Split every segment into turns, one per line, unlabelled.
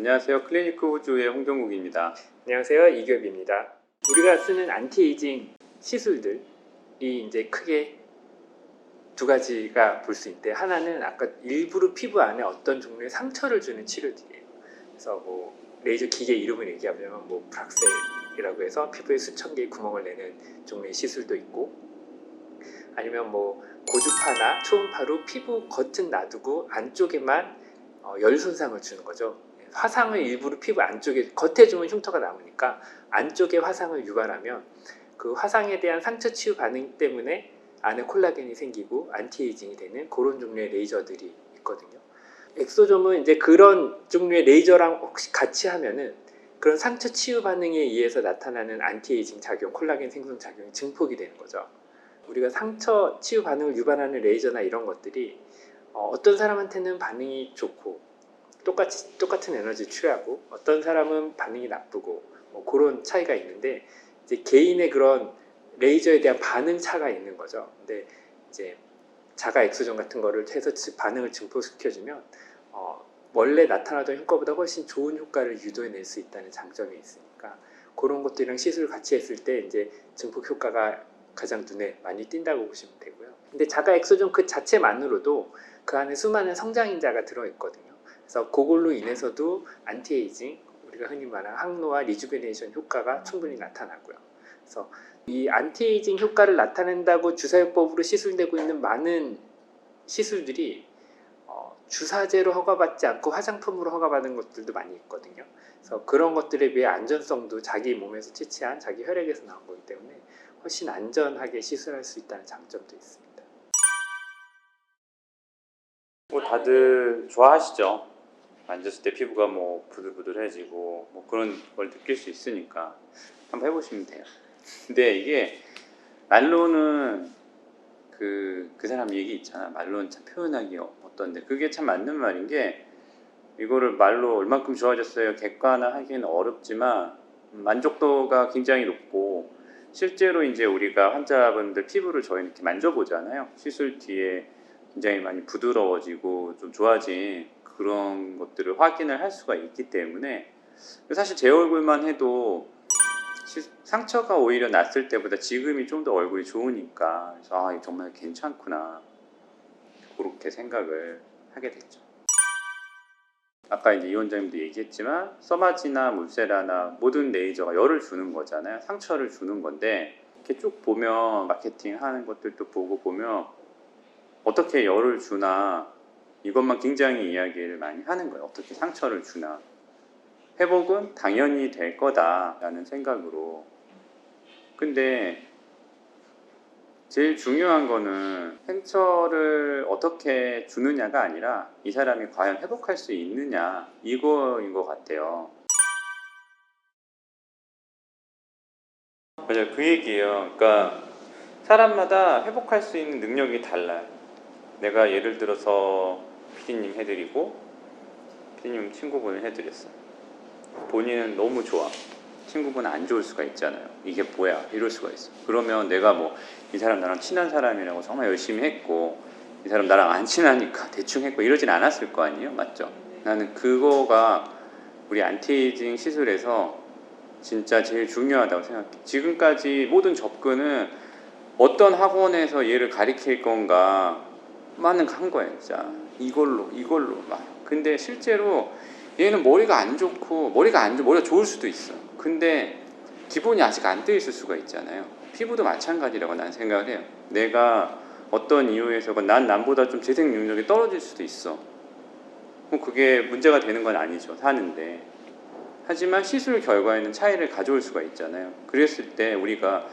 안녕하세요. 클리니크 호주의 홍정국입니다.
안녕하세요. 이규엽입니다. 우리가 쓰는 안티에이징 시술들이 이제 크게 두 가지가 볼 수 있는데, 하나는 아까 일부러 피부 안에 어떤 종류의 상처를 주는 치료들이에요. 그래서 뭐 레이저 기계 이름을 얘기하면 뭐 브락셀이라고 해서 피부에 수천 개의 구멍을 내는 종류의 시술도 있고, 아니면 뭐 고주파나 초음파로 피부 겉은 놔두고 안쪽에만 열 손상을 주는 거죠. 화상을 일부러 피부 안쪽에, 겉에 주면 흉터가 남으니까 안쪽에 화상을 유발하면 그 화상에 대한 상처 치유 반응 때문에 안에 콜라겐이 생기고 안티에이징이 되는 그런 종류의 레이저들이 있거든요. 엑소점은 이제 그런 종류의 레이저랑 혹시 같이 하면은 그런 상처 치유 반응에 의해서 나타나는 안티에이징 작용, 콜라겐 생성 작용이 증폭이 되는 거죠. 우리가 상처 치유 반응을 유발하는 레이저나 이런 것들이 어떤 사람한테는 반응이 좋고 똑같은 에너지 취하고, 어떤 사람은 반응이 나쁘고, 뭐 그런 차이가 있는데, 이제 개인의 그런 레이저에 대한 반응 차가 있는 거죠. 근데 이제 자가 엑소전 같은 거를 해서 반응을 증폭시켜주면 원래 나타나던 효과보다 훨씬 좋은 효과를 유도해낼 수 있다는 장점이 있으니까, 그런 것들이랑 시술을 같이 했을 때 이제 증폭 효과가 가장 눈에 많이 띈다고 보시면 되고요. 근데 자가 엑소전 그 자체만으로도 그 안에 수많은 성장인자가 들어있거든요. 그래서 그걸로 인해서도 안티에이징, 우리가 흔히 말하는 항노화 리주베네이션 효과가 충분히 나타나고요. 그래서 이 안티에이징 효과를 나타낸다고 주사요법으로 시술되고 있는 많은 시술들이 주사제로 허가받지 않고 화장품으로 허가받은 것들도 많이 있거든요. 그래서 그런 것들에 비해 안전성도 자기 몸에서 채취한 자기 혈액에서 나온 거기 때문에 훨씬 안전하게 시술할 수 있다는 장점도 있습니다.
뭐 다들 좋아하시죠? 만졌을 때 피부가 뭐 부들부들해지고 뭐 그런 걸 느낄 수 있으니까 한번 해보시면 돼요. 근데 이게 말로는 그 사람 얘기 있잖아. 말로는 참 표현하기 어떤데, 그게 참 맞는 말인 게, 이거를 말로 얼만큼 좋아졌어요 객관화하기는 어렵지만 만족도가 굉장히 높고, 실제로 이제 우리가 환자분들 피부를 저희 이렇게 만져보잖아요. 시술 뒤에 굉장히 많이 부드러워지고 좀 좋아진 그런 것들을 확인을 할 수가 있기 때문에, 사실 제 얼굴만 해도 상처가 오히려 났을 때보다 지금이 좀 더 얼굴이 좋으니까, 그래서 정말 괜찮구나, 그렇게 생각을 하게 됐죠. 아까 이제 이 원장님도 얘기했지만 써마지나 물세라나 모든 레이저가 열을 주는 거잖아요. 상처를 주는 건데, 이렇게 쭉 보면 마케팅 하는 것들도 보고 보면 어떻게 열을 주나 이것만 굉장히 이야기를 많이 하는 거예요. 어떻게 상처를 주나. 회복은 당연히 될 거다라는 생각으로. 근데 제일 중요한 거는 상처를 어떻게 주느냐가 아니라 이 사람이 과연 회복할 수 있느냐, 이거인 것 같아요. 맞아요. 그 얘기예요. 그러니까 사람마다 회복할 수 있는 능력이 달라요. 내가 예를 들어서 피디님 해드리고 피디님 친구분을 해드렸어요. 본인은 너무 좋아, 친구분은 안 좋을 수가 있잖아요. 이게 뭐야, 이럴 수가 있어. 그러면 내가 뭐 이 사람 나랑 친한 사람이라고 정말 열심히 했고, 이 사람 나랑 안 친하니까 대충 했고 이러진 않았을 거 아니에요. 맞죠? 나는 그거가 우리 안티에이징 시술에서 진짜 제일 중요하다고 생각해. 지금까지 모든 접근은 어떤 학원에서 얘를 가르칠 건가 많은 한 거예요. 진짜 이걸로 막. 근데 실제로 얘는 머리가 안 좋고, 머리가 좋을 수도 있어. 근데 기본이 아직 안 돼 있을 수가 있잖아요. 피부도 마찬가지라고 난 생각을 해요. 내가 어떤 이유에서건 남보다 좀 재생 능력이 떨어질 수도 있어. 그게 문제가 되는 건 아니죠, 사는데. 하지만 시술 결과에는 차이를 가져올 수가 있잖아요. 그랬을 때 우리가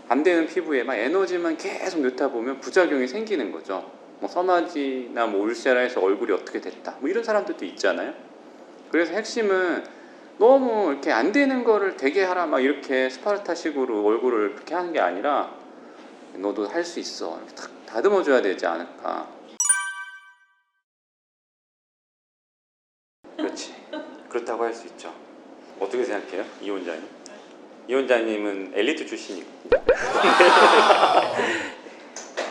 안 되는 피부에 막 에너지만 계속 넣다 보면 부작용이 생기는 거죠. 뭐 서마지나 뭐 울세라에서 얼굴이 어떻게 됐다, 뭐 이런 사람들도 있잖아요. 그래서 핵심은 너무 이렇게 안 되는 거를 되게 하라, 막 이렇게 스파르타식으로 얼굴을 그렇게 하는 게 아니라, 너도 할 수 있어, 이렇게 탁 다듬어줘야 되지 않을까. 그렇지, 그렇다고 할 수 있죠. 어떻게 생각해요, 이 원장님? 이 원장님은 엘리트 출신이고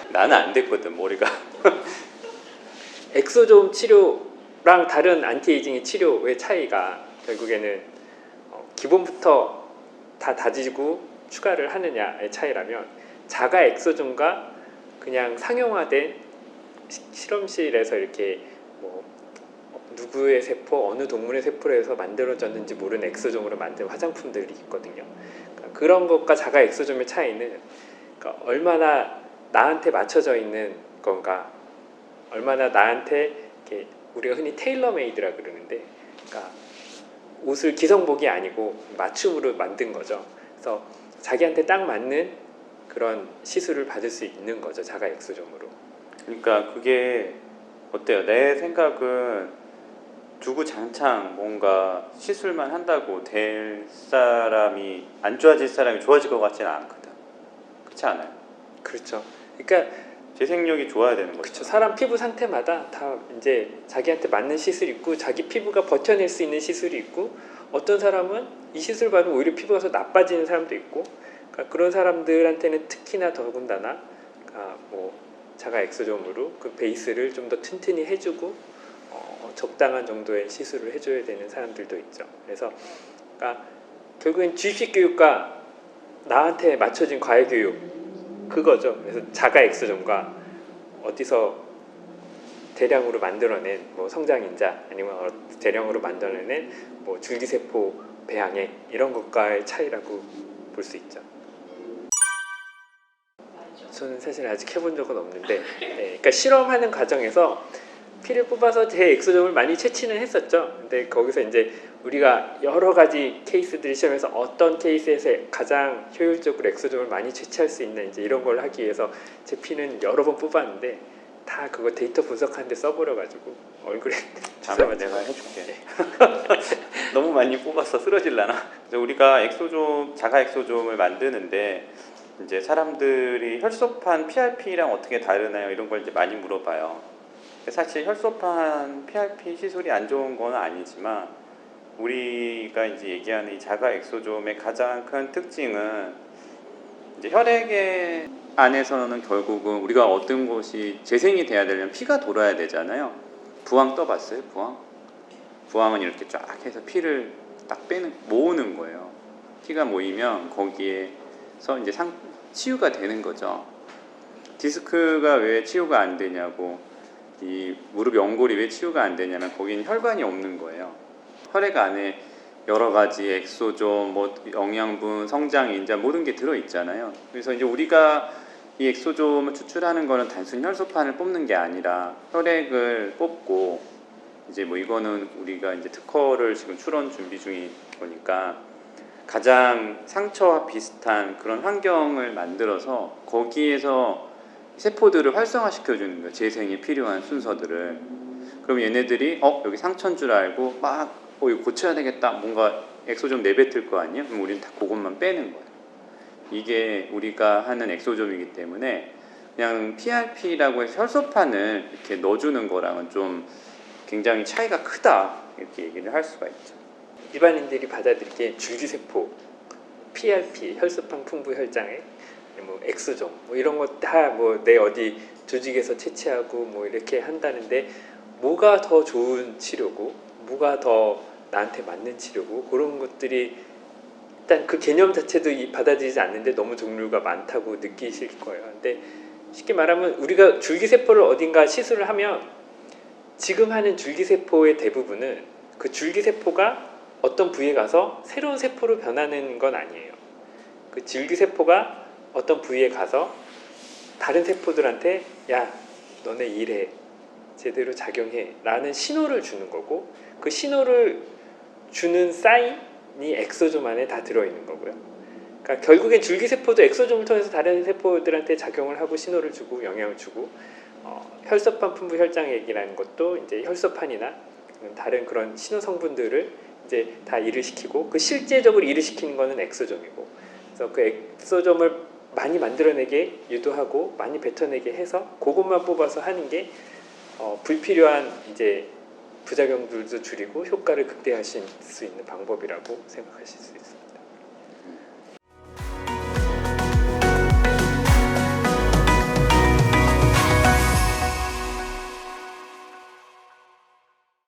나는 안 됐거든, 머리가.
엑소점 치료로 치료랑 다른 안티에이징의 치료의 차이가 결국에는 기본부터 다 다지고 추가를 하느냐의 차이라면 자가 엑소존과 그냥 상용화된 실험실에서 이렇게 뭐 누구의 세포, 어느 동물의 세포로 해서 만들어졌는지 모르는 엑소점으로 만든 화장품들이 있거든요. 그러니까 그런 것과 자가 엑소점의 차이는 그러니까 얼마나 나한테 맞춰져 있는 건가, 얼마나 나한테 이렇게 우리가 흔히 테일러메이드라 그러는데, 그러니까 옷을 기성복이 아니고 맞춤으로 만든 거죠. 그래서 자기한테 딱 맞는 그런 시술을 받을 수 있는 거죠, 자가 엑소점으로.
그러니까 그게 어때요? 내 생각은 주구장창 뭔가 시술만 한다고 될 사람이, 안 좋아질 사람이 좋아질 것 같지는 않거든. 그렇지 않아요?
그렇죠. 그러니까
재생력이 좋아야 되는 거죠.
그렇죠. 사람 피부 상태마다 다 이제 자기한테 맞는 시술이 있고 자기 피부가 버텨낼 수 있는 시술이 있고, 어떤 사람은 이 시술 받으면 오히려 피부가 더 나빠지는 사람도 있고, 그러니까 그런 사람들한테는 특히나 더군다나 뭐 자가 엑소점으로 그 베이스를 좀 더 튼튼히 해주고 적당한 정도의 시술을 해줘야 되는 사람들도 있죠. 그래서 그러니까 결국엔 주입식 교육과 나한테 맞춰진 과외 교육, 그거죠. 그래서 자가 엑소점과 어디서 대량으로 만들어낸 뭐 성장인자, 아니면 대량으로 만들어낸 뭐 줄기세포 배양액, 이런 것과의 차이라고 볼 수 있죠. 저는 사실 아직 해본 적은 없는데, 그러니까 실험하는 과정에서 피를 뽑아서 제 엑소점을 많이 채취는 했었죠. 근데 거기서 이제 우리가 여러 가지 케이스들이 시험에서 어떤 케이스에서 가장 효율적으로 엑소점을 많이 채취할 수 있나, 이제 이런 걸 하기 위해서 제 피는 여러 번 뽑았는데 다 그거 데이터 분석하는데 써버려가지고 얼굴에
다음에 내가 해줄게. 너무 많이 뽑아서 쓰러질라나? 그래서 우리가 엑소존, 자가 엑소존을 만드는데 이제 사람들이 혈소판 PRP랑 어떻게 다르나요? 이런 걸 이제 많이 물어봐요. 사실 혈소판 PRP 시술이 안 좋은 건 아니지만, 우리가 이제 얘기하는 이 자가 엑소점의 가장 큰 특징은 이제 혈액의 안에서는 결국은 우리가 어떤 것이 재생이 돼야 되려면 피가 돌아야 되잖아요. 부항 떠봤어요? 부항은 이렇게 쫙 해서 피를 딱 모으는 거예요. 피가 모이면 거기에서 이제 치유가 되는 거죠. 디스크가 왜 치유가 안 되냐고, 이 무릎 연골이 왜 치유가 안 되냐면 거기는 혈관이 없는 거예요. 혈액 안에 여러 가지 엑소존, 뭐 영양분, 성장인자 모든 게 들어 있잖아요. 그래서 이제 우리가 이 엑소존을 추출하는 거는 단순히 혈소판을 뽑는 게 아니라 혈액을 뽑고, 이제 뭐 이거는 우리가 이제 특허를 지금 출원 준비 중인 거니까 가장 상처와 비슷한 그런 환경을 만들어서 거기에서 세포들을 활성화시켜주는 거예요. 재생에 필요한 순서들을. 그럼 얘네들이 여기 상처인 줄 알고 막 이거 고쳐야 되겠다, 뭔가 엑소점 내뱉을 거 아니에요? 그럼 우리는 다 그것만 빼는 거예요. 이게 우리가 하는 엑소점이기 때문에 그냥 PRP라고 해서 혈소판을 이렇게 넣어주는 거랑은 좀 굉장히 차이가 크다, 이렇게 얘기를 할 수가 있죠.
일반인들이 받아들이기에 줄기세포, PRP, 혈소판 풍부 혈장액, 뭐 엑소점, 뭐 이런 거 다 뭐 내 어디 조직에서 채취하고 뭐 이렇게 한다는데, 뭐가 더 좋은 치료고 뭐가 더 나한테 맞는 치료고, 그런 것들이 일단 그 개념 자체도 받아들이지 않는데 너무 종류가 많다고 느끼실 거예요. 근데 쉽게 말하면 우리가 줄기세포를 어딘가 시술을 하면 지금 하는 줄기세포의 대부분은 그 줄기세포가 어떤 부위에 가서 새로운 세포로 변하는 건 아니에요. 그 줄기세포가 어떤 부위에 가서 다른 세포들한테 야, 너네 일해, 제대로 작용해 라는 신호를 주는 거고, 그 신호를 주는 사인이 엑소점 안에 다 들어있는 거고요. 그러니까 결국엔 줄기세포도 엑소점을 통해서 다른 세포들한테 작용을 하고 신호를 주고 영향을 주고, 혈소판 풍부 혈장액이라는 것도 이제 혈소판이나 다른 그런 신호 성분들을 이제 다 일을 시키고, 그 실제적으로 일을 시키는 거는 엑소점이고, 그래서 그 엑소점을 많이 만들어내게 유도하고 많이 뱉어내게 해서 그것만 뽑아서 하는 게 불필요한 이제 부작용들도 줄이고 효과를 극대화하실 수 있는 방법이라고 생각하실 수 있습니다.